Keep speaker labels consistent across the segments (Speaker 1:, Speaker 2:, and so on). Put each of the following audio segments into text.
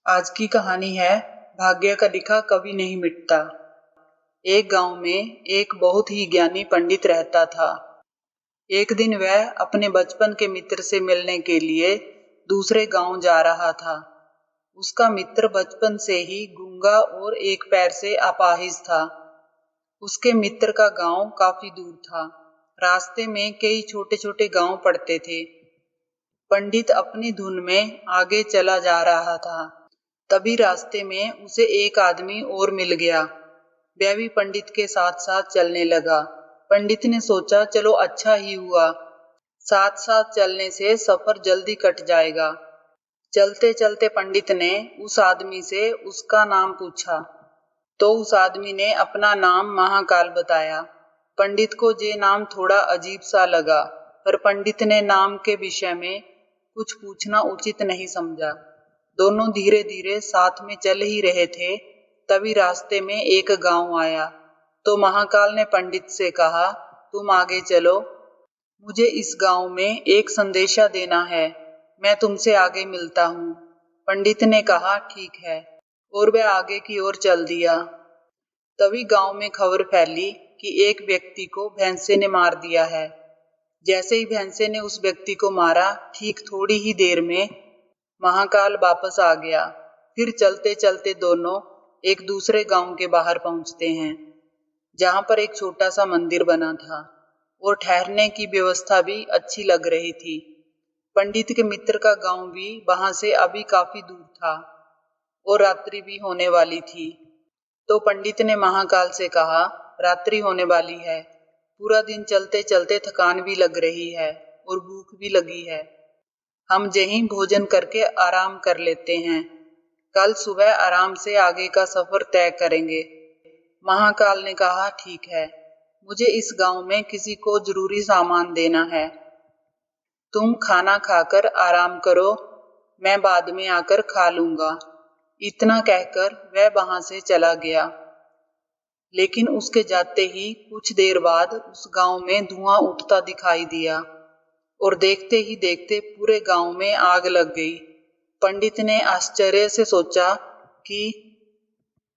Speaker 1: आज की कहानी है भाग्य का लिखा कभी नहीं मिटता। एक गांव में एक बहुत ही ज्ञानी पंडित रहता था। एक दिन वह अपने बचपन के मित्र से मिलने के लिए दूसरे गांव जा रहा था। उसका मित्र बचपन से ही गूंगा और एक पैर से अपाहिज था। उसके मित्र का गांव काफी दूर था। रास्ते में कई छोटे छोटे गांव पड़ते थे। पंडित अपनी धुन में आगे चला जा रहा था। तभी रास्ते में उसे एक आदमी और मिल गया। वह भी पंडित के साथ साथ चलने लगा। पंडित ने सोचा, चलो अच्छा ही हुआ, साथ साथ चलने से सफर जल्दी कट जाएगा। चलते चलते पंडित ने उस आदमी से उसका नाम पूछा तो उस आदमी ने अपना नाम महाकाल बताया। पंडित को ये नाम थोड़ा अजीब सा लगा, पर पंडित ने नाम के विषय में कुछ पूछना उचित नहीं समझा। दोनों धीरे धीरे साथ में चल ही रहे थे। तभी रास्ते में एक गांव आया तो महाकाल ने पंडित से कहा, तुम आगे चलो, मुझे इस गांव में एक संदेशा देना है, मैं तुमसे आगे मिलता हूँ। पंडित ने कहा, ठीक है, और वह आगे की ओर चल दिया। तभी गांव में खबर फैली कि एक व्यक्ति को भैंसे ने मार दिया है। जैसे ही भैंसे ने उस व्यक्ति को मारा, ठीक थोड़ी ही देर में महाकाल वापस आ गया। फिर चलते चलते दोनों एक दूसरे गांव के बाहर पहुंचते हैं, जहां पर एक छोटा सा मंदिर बना था और ठहरने की व्यवस्था भी अच्छी लग रही थी। पंडित के मित्र का गांव भी वहां से अभी काफी दूर था और रात्रि भी होने वाली थी। तो पंडित ने महाकाल से कहा, रात्रि होने वाली है, पूरा दिन चलते चलते थकान भी लग रही है और भूख भी लगी है, हम यहीं भोजन करके आराम कर लेते हैं, कल सुबह आराम से आगे का सफर तय करेंगे। महाकाल ने कहा, ठीक है, मुझे इस गांव में किसी को जरूरी सामान देना है, तुम खाना खाकर आराम करो, मैं बाद में आकर खा लूंगा। इतना कहकर वह वहां से चला गया। लेकिन उसके जाते ही कुछ देर बाद उस गांव में धुआं उठता दिखाई दिया और देखते ही देखते पूरे गांव में आग लग गई। पंडित ने आश्चर्य से सोचा कि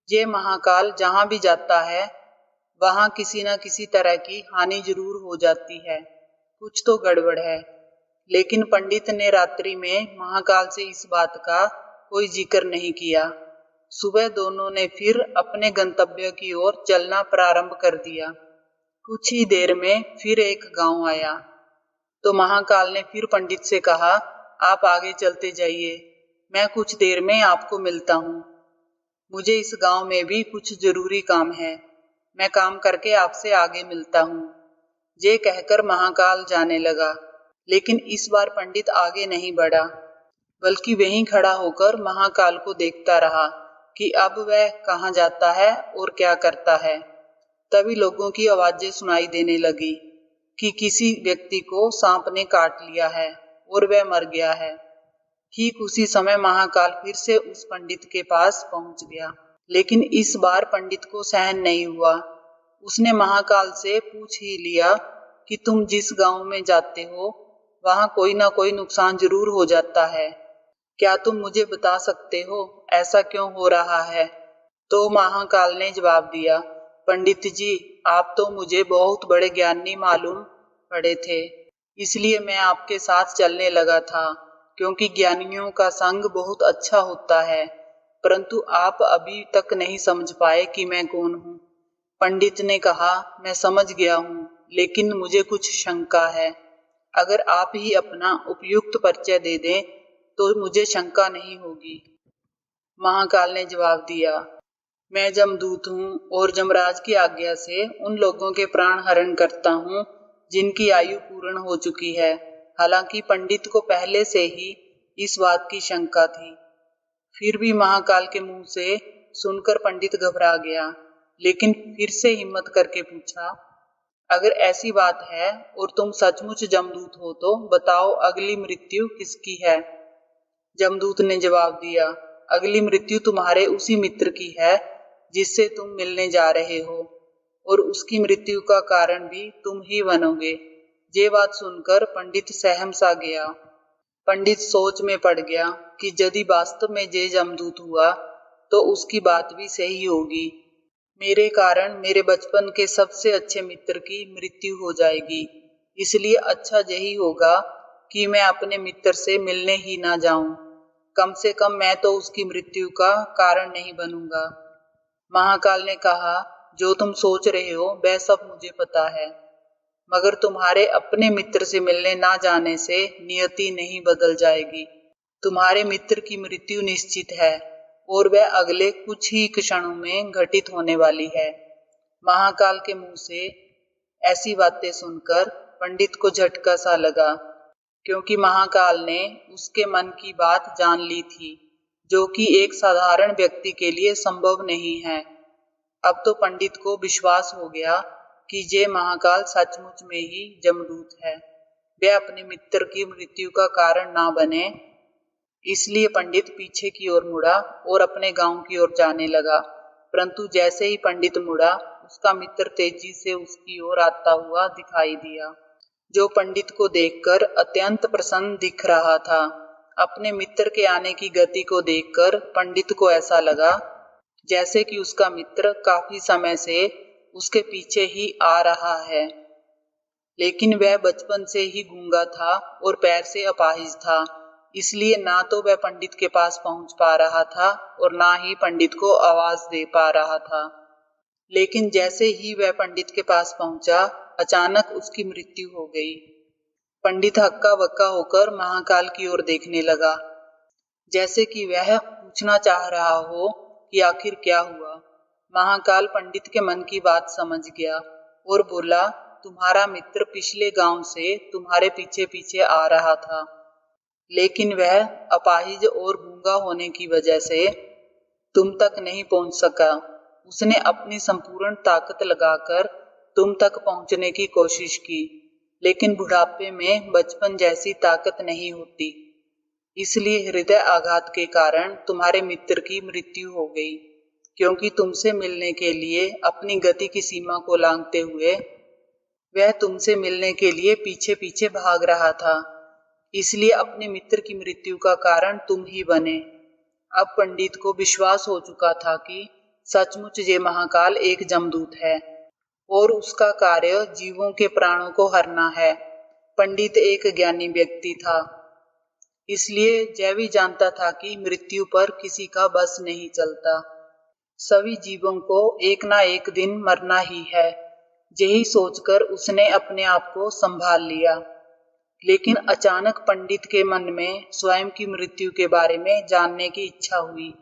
Speaker 1: ये महाकाल जहां भी जाता है वहां किसी न किसी तरह की हानि जरूर हो जाती है, कुछ तो गड़बड़ है। लेकिन पंडित ने रात्रि में महाकाल से इस बात का कोई जिक्र नहीं किया। सुबह दोनों ने फिर अपने गंतव्य की ओर चलना प्रारंभ कर दिया। कुछ ही देर में फिर एक गांव आया तो महाकाल ने फिर पंडित से कहा, आप आगे चलते जाइए, मैं कुछ देर में आपको मिलता हूँ, मुझे इस गांव में भी कुछ जरूरी काम है, मैं काम करके आपसे आगे मिलता हूँ। ये कहकर महाकाल जाने लगा। लेकिन इस बार पंडित आगे नहीं बढ़ा, बल्कि वहीं खड़ा होकर महाकाल को देखता रहा कि अब वह कहाँ जाता है और क्या करता है। तभी लोगों की आवाजें सुनाई देने लगी कि किसी व्यक्ति को सांप ने काट लिया है और वह मर गया है। ठीक उसी समय महाकाल फिर से उस पंडित के पास पहुंच गया, लेकिन इस बार पंडित को सहन नहीं हुआ। उसने महाकाल से पूछ ही लिया कि तुम जिस गांव में जाते हो वहां कोई ना कोई नुकसान जरूर हो जाता है, क्या तुम मुझे बता सकते हो ऐसा क्यों हो रहा है? तो महाकाल ने जवाब दिया, पंडित जी, आप तो मुझे बहुत बड़े ज्ञानी मालूम पड़े थे, इसलिए मैं आपके साथ चलने लगा था, क्योंकि ज्ञानियों का संग बहुत अच्छा होता है, परंतु आप अभी तक नहीं समझ पाए कि मैं कौन हूँ। पंडित ने कहा, मैं समझ गया हूँ, लेकिन मुझे कुछ शंका है, अगर आप ही अपना उपयुक्त परिचय दे दें तो मुझे शंका नहीं होगी। महाकाल ने जवाब दिया, मैं जमदूत हूँ और जमराज की आज्ञा से उन लोगों के प्राण हरण करता हूँ जिनकी आयु पूर्ण हो चुकी है। हालांकि पंडित को पहले से ही इस बात की शंका थी, फिर भी महाकाल के मुंह से सुनकर पंडित घबरा गया, लेकिन फिर से हिम्मत करके पूछा, अगर ऐसी बात है और तुम सचमुच जमदूत हो तो बताओ, अगली मृत्यु किसकी है? जमदूत ने जवाब दिया, अगली मृत्यु तुम्हारे उसी मित्र की है जिससे तुम मिलने जा रहे हो, और उसकी मृत्यु का कारण भी तुम ही बनोगे। ये बात सुनकर पंडित सहम सा गया। पंडित सोच में पड़ गया कि यदि वास्तव में ये जमदूत हुआ तो उसकी बात भी सही होगी। मेरे कारण मेरे बचपन के सबसे अच्छे मित्र की मृत्यु हो जाएगी, इसलिए अच्छा यही होगा कि मैं अपने मित्र से मिलने ही ना जाऊं। कम से कम मैं तो उसकी मृत्यु का कारण नहीं बनूंगा। महाकाल ने कहा, जो तुम सोच रहे हो वह सब मुझे पता है, मगर तुम्हारे अपने मित्र से मिलने ना जाने से नियति नहीं बदल जाएगी। तुम्हारे मित्र की मृत्यु निश्चित है और वह अगले कुछ ही क्षणों में घटित होने वाली है। महाकाल के मुंह से ऐसी बातें सुनकर पंडित को झटका सा लगा, क्योंकि महाकाल ने उसके मन की बात जान ली थी, जो कि एक साधारण व्यक्ति के लिए संभव नहीं है। अब तो पंडित को विश्वास हो गया कि ये महाकाल सचमुच में ही जमदूत है। वह अपने मित्र की मृत्यु का कारण ना बने, इसलिए पंडित पीछे की ओर मुड़ा और अपने गांव की ओर जाने लगा। परंतु जैसे ही पंडित मुड़ा, उसका मित्र तेजी से उसकी ओर आता हुआ दिखाई दिया, जो पंडित को देखकर अत्यंत प्रसन्न दिख रहा था। अपने मित्र के आने की गति को देखकर पंडित को ऐसा लगा जैसे कि उसका मित्र काफी समय से उसके पीछे ही आ रहा है। लेकिन वह बचपन से ही गूंगा था और पैर से अपाहिज था, इसलिए ना तो वह पंडित के पास पहुंच पा रहा था और ना ही पंडित को आवाज दे पा रहा था। लेकिन जैसे ही वह पंडित के पास पहुंचा, अचानक उसकी मृत्यु हो गई। पंडित हक्का बक्का होकर महाकाल की ओर देखने लगा, जैसे कि वह पूछना चाह रहा हो कि आखिर क्या हुआ। महाकाल पंडित के मन की बात समझ गया और बोला, तुम्हारा मित्र पिछले गांव से तुम्हारे पीछे पीछे आ रहा था, लेकिन वह अपाहिज और गूंगा होने की वजह से तुम तक नहीं पहुंच सका। उसने अपनी संपूर्ण ताकत लगाकर तुम तक पहुंचने की कोशिश की, लेकिन बुढ़ापे में बचपन जैसी ताकत नहीं होती, इसलिए हृदय आघात के कारण तुम्हारे मित्र की मृत्यु हो गई। क्योंकि तुमसे मिलने के लिए अपनी गति की सीमा को लांघते हुए वह तुमसे मिलने के लिए पीछे पीछे भाग रहा था, इसलिए अपने मित्र की मृत्यु का कारण तुम ही बने। अब पंडित को विश्वास हो चुका था कि सचमुच ये महाकाल एक जमदूत है और उसका कार्य जीवों के प्राणों को हरना है। पंडित एक ज्ञानी व्यक्ति था, इसलिए यह भी जानता था कि मृत्यु पर किसी का बस नहीं चलता। सभी जीवों को एक ना एक दिन मरना ही है। यही सोचकर उसने अपने आप को संभाल लिया। लेकिन अचानक पंडित के मन में स्वयं की मृत्यु के बारे में जानने की इच्छा हुई,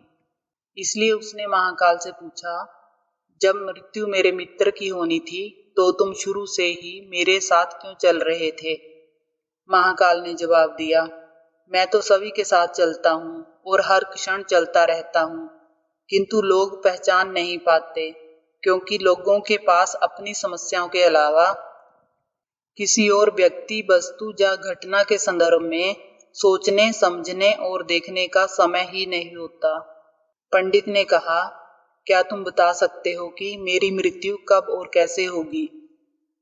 Speaker 1: इसलिए उसने महाकाल से पूछा, जब मृत्यु मेरे मित्र की होनी थी तो तुम शुरू से ही मेरे साथ क्यों चल रहे थे? महाकाल ने जवाब दिया, मैं तो सभी के साथ चलता हूँ और हर क्षण चलता रहता हूँ, किंतु लोग पहचान नहीं पाते, क्योंकि लोगों के पास अपनी समस्याओं के अलावा किसी और व्यक्ति, वस्तु या घटना के संदर्भ में सोचने, समझने और देखने का समय ही नहीं होता। पंडित ने कहा, क्या तुम बता सकते हो कि मेरी मृत्यु कब और कैसे होगी?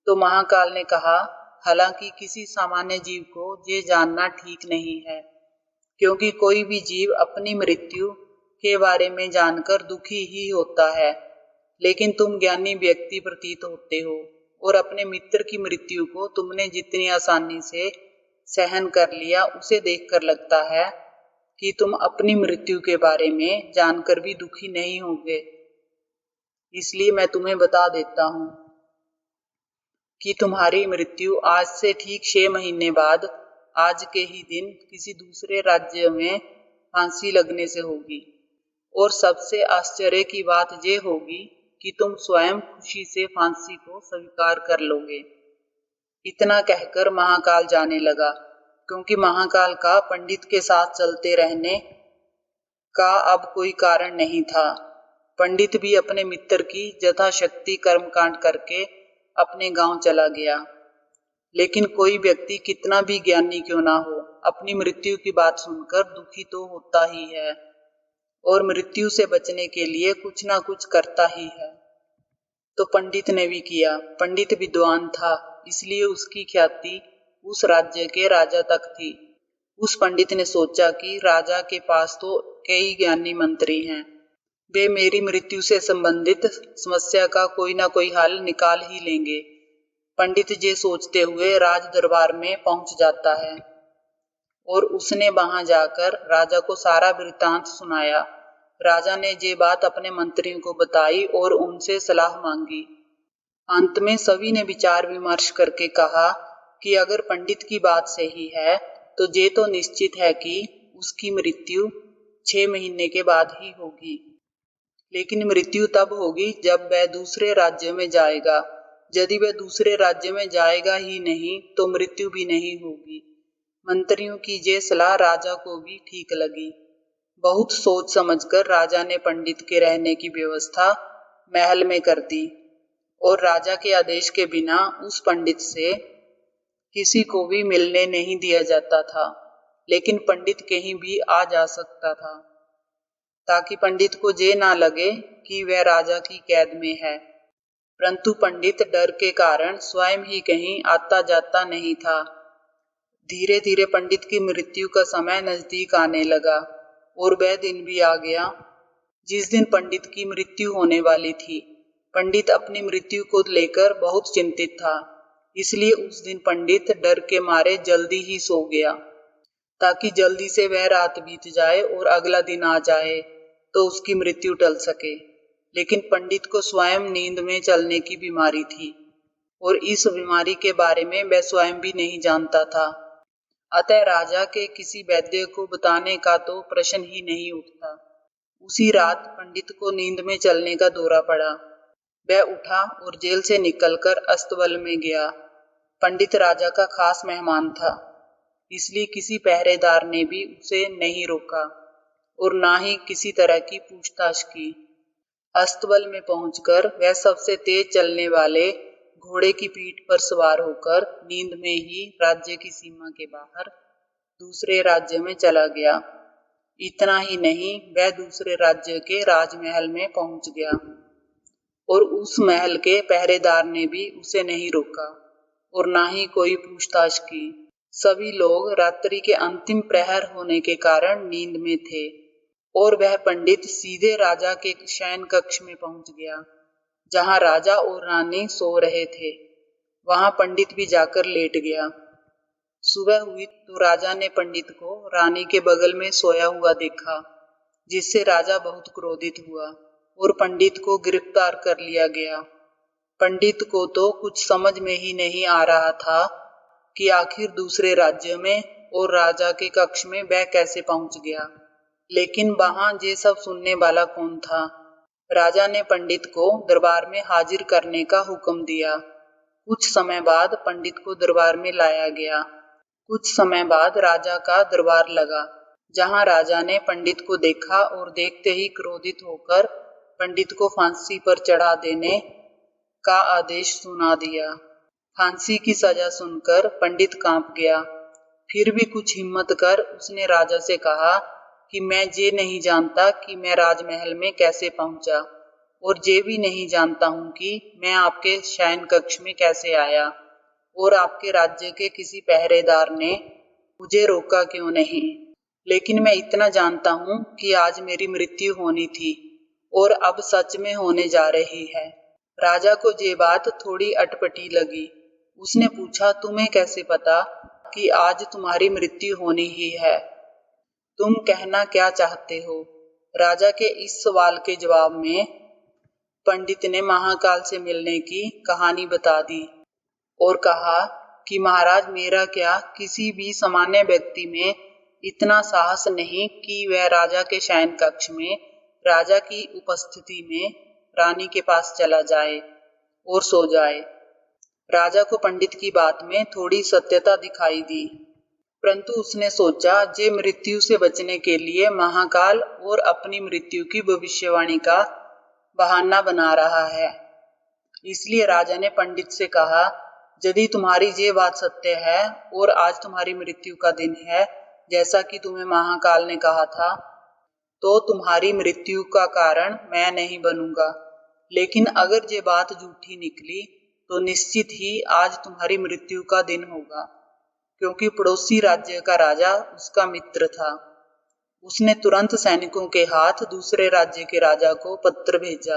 Speaker 1: तो महाकाल ने कहा, हालांकि किसी सामान्य जीव को ये जानना ठीक नहीं है, क्योंकि कोई भी जीव अपनी मृत्यु के बारे में जानकर दुखी ही होता है। लेकिन तुम ज्ञानी व्यक्ति प्रतीत होते हो और अपने मित्र की मृत्यु को तुमने जितनी आसानी से सहन कर लिया, उसे देखकर लगता है कि तुम अपनी मृत्यु के बारे में जानकर भी दुखी नहीं होगे। इसलिए मैं तुम्हें बता देता हूँ कि तुम्हारी मृत्यु आज से ठीक 6 महीने बाद आज के ही दिन किसी दूसरे राज्य में फांसी लगने से होगी। और सबसे आश्चर्य की बात ये होगी कि तुम स्वयं खुशी से फांसी को स्वीकार कर लोगे। इतना कहकर महाकाल जाने लगा, क्योंकि महाकाल का पंडित के साथ चलते रहने का अब कोई कारण नहीं था। पंडित भी अपने मित्र की यथाशक्ति कर्मकांड करके अपने गांव चला गया। लेकिन कोई व्यक्ति कितना भी ज्ञानी क्यों ना हो, अपनी मृत्यु की बात सुनकर दुखी तो होता ही है और मृत्यु से बचने के लिए कुछ ना कुछ करता ही है। तो पंडित ने भी किया। पंडित विद्वान था, इसलिए उसकी ख्याति उस राज्य के राजा तक थी। उस पंडित ने सोचा कि राजा के पास तो कई ज्ञानी मंत्री हैं, वे मेरी मृत्यु से संबंधित समस्या का कोई ना कोई हल निकाल ही लेंगे। पंडित ये सोचते हुए राज दरबार में पहुंच जाता है और उसने वहां जाकर राजा को सारा वृत्तांत सुनाया। राजा ने ये बात अपने मंत्रियों को बताई और उनसे सलाह मांगी। अंत में सभी ने विचार विमर्श करके कहा कि अगर पंडित की बात सही है तो ये तो निश्चित है कि उसकी मृत्यु 6 महीने के बाद ही होगी। लेकिन मृत्यु तब होगी जब वह दूसरे राज्य में जाएगा। यदि वह दूसरे राज्य में जाएगा ही नहीं तो मृत्यु भी नहीं होगी। मंत्रियों की ये सलाह राजा को भी ठीक लगी। बहुत सोच समझकर राजा ने पंडित के रहने की व्यवस्था महल में कर दी और राजा के आदेश के बिना उस पंडित से किसी को भी मिलने नहीं दिया जाता था। लेकिन पंडित कहीं भी आ जा सकता था ताकि पंडित को ये ना लगे कि वह राजा की कैद में है। परंतु पंडित डर के कारण स्वयं ही कहीं आता जाता नहीं था। धीरे धीरे पंडित की मृत्यु का समय नजदीक आने लगा और वह दिन भी आ गया जिस दिन पंडित की मृत्यु होने वाली थी। पंडित अपनी मृत्यु को लेकर बहुत चिंतित था, इसलिए उस दिन पंडित डर के मारे जल्दी ही सो गया ताकि जल्दी से वह रात बीत जाए और अगला दिन आ जाए तो उसकी मृत्यु टल सके। लेकिन पंडित को स्वयं नींद में चलने की बीमारी थी और इस बीमारी के बारे में वह स्वयं भी नहीं जानता था। अतः राजा के किसी वैद्य को बताने का तो प्रश्न ही नहीं उठता। उसी रात पंडित को नींद में चलने का दौरा पड़ा। वह उठा और जेल से निकलकर अस्तबल में गया। पंडित राजा का खास मेहमान था, इसलिए किसी पहरेदार ने भी उसे नहीं रोका और ना ही किसी तरह की पूछताछ की। अस्तबल में पहुंचकर वह सबसे तेज चलने वाले घोड़े की पीठ पर सवार होकर नींद में ही राज्य की सीमा के बाहर दूसरे राज्य में चला गया। इतना ही नहीं, वह दूसरे राज्य के राजमहल में पहुंच गया और उस महल के पहरेदार ने भी उसे नहीं रोका और ना ही कोई पूछताछ की। सभी लोग रात्रि के अंतिम प्रहर होने के कारण नींद में थे और वह पंडित सीधे राजा के शयन कक्ष में पहुंच गया जहां राजा और रानी सो रहे थे। वहां पंडित भी जाकर लेट गया। सुबह हुई तो राजा ने पंडित को रानी के बगल में सोया हुआ देखा, जिससे राजा बहुत क्रोधित हुआ और पंडित को गिरफ्तार कर लिया गया। पंडित को तो कुछ समझ में ही नहीं आ रहा था कि आखिर दूसरे राज्य में और राजा के कक्ष में वह कैसे पहुंच गया। लेकिन वहां ये सब सुनने वाला कौन था। राजा ने पंडित को दरबार में हाजिर करने का हुक्म दिया। कुछ समय बाद पंडित को दरबार में लाया गया। कुछ समय बाद राजा का दरबार लगा, जहां राजा ने पंडित को देखा और देखते ही क्रोधित होकर पंडित को फांसी पर चढ़ा देने का आदेश सुना दिया। फांसी की सजा सुनकर पंडित कांप गया। फिर भी कुछ हिम्मत कर उसने राजा से कहा कि मैं ये नहीं जानता कि मैं राजमहल में कैसे पहुंचा और ये भी नहीं जानता हूं कि मैं आपके शयन कक्ष में कैसे आया और आपके राज्य के किसी पहरेदार ने मुझे रोका क्यों नहीं। लेकिन मैं इतना जानता हूं कि आज मेरी मृत्यु होनी थी और अब सच में होने जा रही है। राजा को ये बात थोड़ी अटपटी लगी। उसने पूछा, तुम्हें कैसे पता कि आज तुम्हारी मृत्यु होनी ही है? तुम कहना क्या चाहते हो? राजा के इस सवाल के जवाब में पंडित ने महाकाल से मिलने की कहानी बता दी और कहा कि महाराज, मेरा क्या किसी भी सामान्य व्यक्ति में इतना साहस नहीं कि वह राजा के शयन कक्ष में राजा की उपस्थिति में रानी के पास चला जाए और सो जाए। राजा को पंडित की बात में थोड़ी सत्यता दिखाई दी, परंतु उसने सोचा जे मृत्यु से बचने के लिए महाकाल और अपनी मृत्यु की भविष्यवाणी का बहाना बना रहा है। इसलिए राजा ने पंडित से कहा, यदि तुम्हारी ये बात सत्य है और आज तुम्हारी मृत्यु का दिन है जैसा कि तुम्हें महाकाल ने कहा था, तो तुम्हारी मृत्यु का कारण मैं नहीं बनूंगा। लेकिन अगर ये बात झूठी निकली तो निश्चित ही आज तुम्हारी मृत्यु का दिन होगा। क्योंकि पड़ोसी राज्य का राजा उसका मित्र था। उसने तुरंत सैनिकों के हाथ दूसरे राज्य के राजा को पत्र भेजा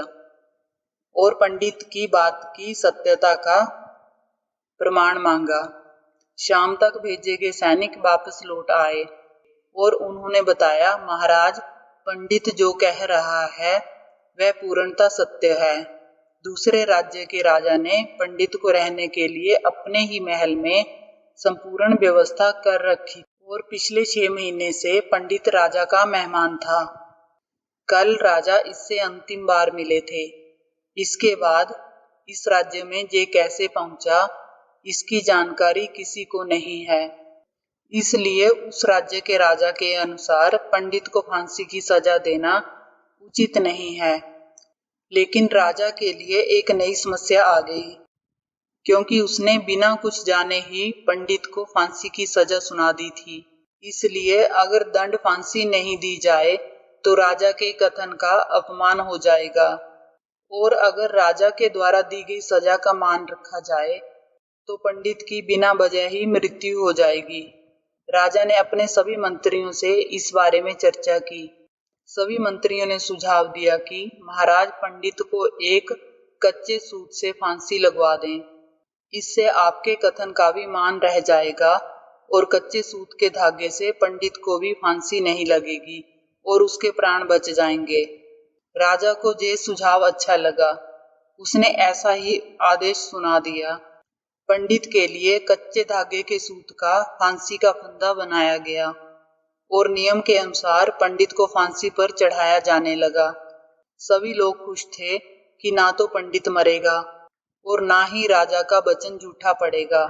Speaker 1: और पंडित की बात की सत्यता का प्रमाण मांगा। शाम तक भेजे गए सैनिक वापस लौट आए और उन्होंने बताया, महाराज, पंडित जो कह रहा है वह पूर्णतः सत्य है। दूसरे राज्य के राजा ने पंडित को रहने के लिए अपने ही महल में संपूर्ण व्यवस्था कर रखी और पिछले 6 महीने से पंडित राजा का मेहमान था। कल राजा इससे अंतिम बार मिले थे। इसके बाद इस राज्य में ये कैसे पहुंचा, इसकी जानकारी किसी को नहीं है। इसलिए उस राज्य के राजा के अनुसार पंडित को फांसी की सजा देना उचित नहीं है। लेकिन राजा के लिए एक नई समस्या आ गई, क्योंकि उसने बिना कुछ जाने ही पंडित को फांसी की सजा सुना दी थी। इसलिए अगर दंड फांसी नहीं दी जाए तो राजा के कथन का अपमान हो जाएगा, और अगर राजा के द्वारा दी गई सजा का मान रखा जाए तो पंडित की बिना वजह ही मृत्यु हो जाएगी। राजा ने अपने सभी मंत्रियों से इस बारे में चर्चा की। सभी मंत्रियों ने सुझाव दिया कि महाराज, पंडित को एक कच्चे सूत से फांसी लगवा दें। इससे आपके कथन का भी मान रह जाएगा और कच्चे सूत के धागे से पंडित को भी फांसी नहीं लगेगी और उसके प्राण बच जाएंगे। राजा को ये सुझाव अच्छा लगा। उसने ऐसा ही आदेश सुना दिया। पंडित के लिए कच्चे धागे के सूत का फांसी का फंदा बनाया गया और नियम के अनुसार पंडित को फांसी पर चढ़ाया जाने लगा। सभी लोग खुश थे कि ना तो पंडित मरेगा और ना ही राजा का वचन झूठा पड़ेगा।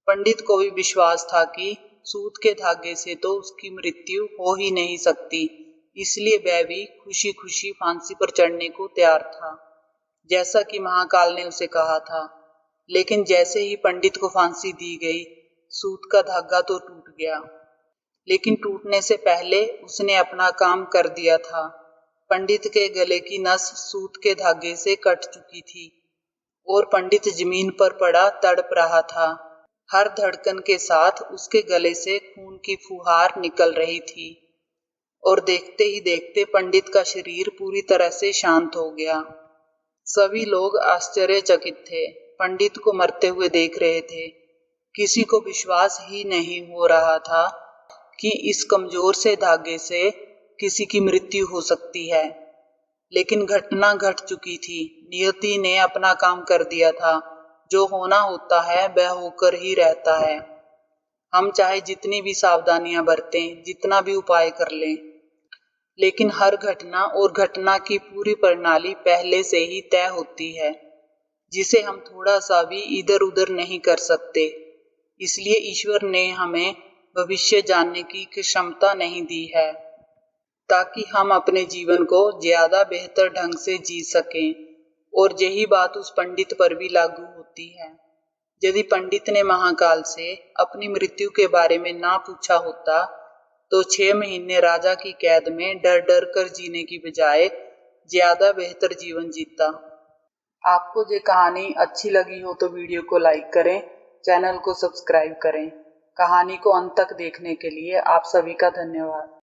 Speaker 1: पंडित को भी विश्वास था कि सूत के धागे से तो उसकी मृत्यु हो ही नहीं सकती, इसलिए वह भी खुशी खुशी फांसी पर चढ़ने को तैयार था, जैसा कि महाकाल ने उसे कहा था। लेकिन जैसे ही पंडित को फांसी दी गई, सूत का धागा तो टूट गया, लेकिन टूटने से पहले उसने अपना काम कर दिया था। पंडित के गले की नस सूत के धागे से कट चुकी थी और पंडित जमीन पर पड़ा तड़प रहा था। हर धड़कन के साथ उसके गले से खून की फुहार निकल रही थी और देखते ही देखते पंडित का शरीर पूरी तरह से शांत हो गया। सभी लोग आश्चर्यचकित थे, पंडित को मरते हुए देख रहे थे। किसी को विश्वास ही नहीं हो रहा था कि इस कमजोर से धागे से किसी की मृत्यु हो सकती है। लेकिन घटना घट चुकी थी। नियति ने अपना काम कर दिया था। जो होना होता है वह होकर ही रहता है। हम चाहे जितनी भी सावधानियां बरतें, जितना भी उपाय कर लें, लेकिन हर घटना और घटना की पूरी प्रणाली पहले से ही तय होती है, जिसे हम थोड़ा सा भी इधर उधर नहीं कर सकते। इसलिए ईश्वर ने हमें भविष्य जानने की क्षमता नहीं दी है, ताकि हम अपने जीवन को ज्यादा बेहतर ढंग से जी सकें। और यही बात उस पंडित पर भी लागू होती है। यदि पंडित ने महाकाल से अपनी मृत्यु के बारे में ना पूछा होता तो 6 महीने राजा की कैद में डर डर कर जीने की बजाय ज्यादा बेहतर जीवन जीता। आपको ये कहानी अच्छी लगी हो तो वीडियो को लाइक करें, चैनल को सब्सक्राइब करें। कहानी को अंत तक देखने के लिए आप सभी का धन्यवाद।